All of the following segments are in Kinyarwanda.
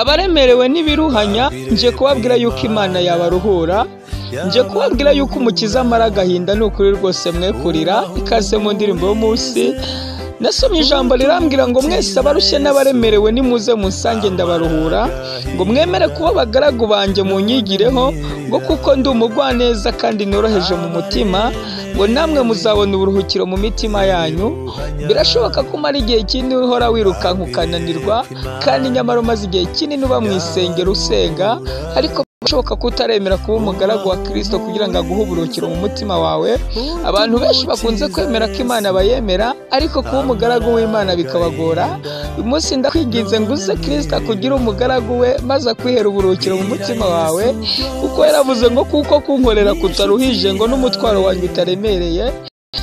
abaremerewe n'ibiruhanya nje kubabwira yuko Imana yabaruhura, nje kubabwira yuko Umukiza amara agahinda n'ukuri rwose mwe kurira. Ikaze mu ndirimbo y'umunsi. Nasomye ijambo rirambwira ngo mwese abarushye n'abaremerewe nimuze munsange ndabaruhura, ngo mwemere kuba abagaragu banjye munyigireho, ngo kuko ndi umugwaneza kandi noroheje mu mutima, ngo namwe muzabona uburuhukiro mu mitima yanyu. Birashoboka ko umara igihe kinini uhora wirukanka ukananirwa, kandi nyamara umaze igihe kinini uba mu isengero usenga, ariko birashoboka ko utaremera kuba umugaragu wa Kristo kugira ngo aguhe uburuhukiro mu mutima wawe. Abantu benshi bakunze kwemera ko Imana bayemera, ariko kuba umugaragu w'Imana bikabagora. Uyu munsi ndakwinginze ngo uze Kristo akugira umugaragu we, maze akwihera uburuhukiro mu mutima wawe, kuko yaravuze ngo kuko kunkorera kutaruhije, ngo n'umutwaro wanjye utaremereye.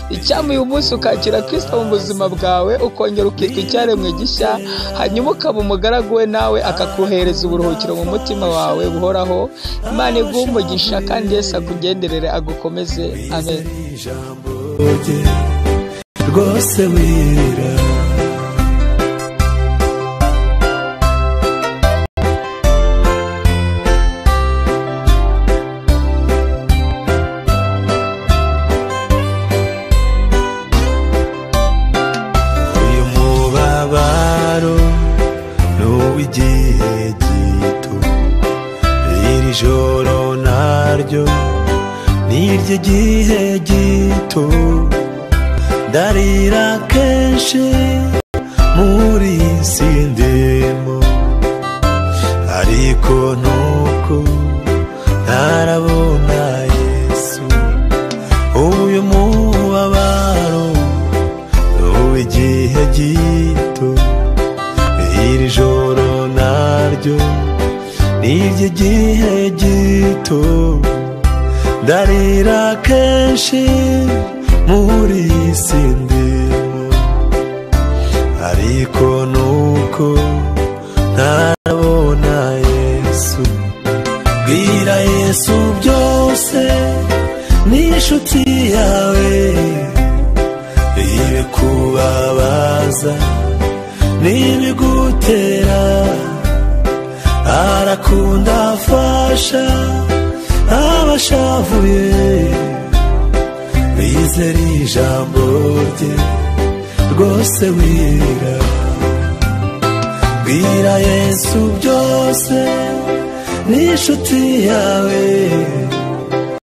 Icyampa uyu munsi ukakira Kristo mu buzima bwawe, ukongera ukitwa icyaremwe gishya, hanyuma ukaba umugaragu we nawe akakuhereza uburuhukiro mu mutima wawe buhoraho. Imana iguhe umugisha kandi Yesu akugenderere agukomeze. Amen. Rwose wira igihe gito, iri joro naryo niryo gihe gito, ndarira kenshi muri isi ndimo, ariko nuko ntarabona Yesu. Uyu mubabaro n'uw'igihe gito, iri joro naryo niryo gihe gito, ndarira kenshi muri isi ndimo, ariko nuko ntarabona Yesu. Bwira Yesu byose n'inshuti yawe, ibe kubabaza n'ibigutera, arakunda afasha abashavuye. Wizere ijambo rye rwose wira, bwira Yesu byose n'inshuti yawe,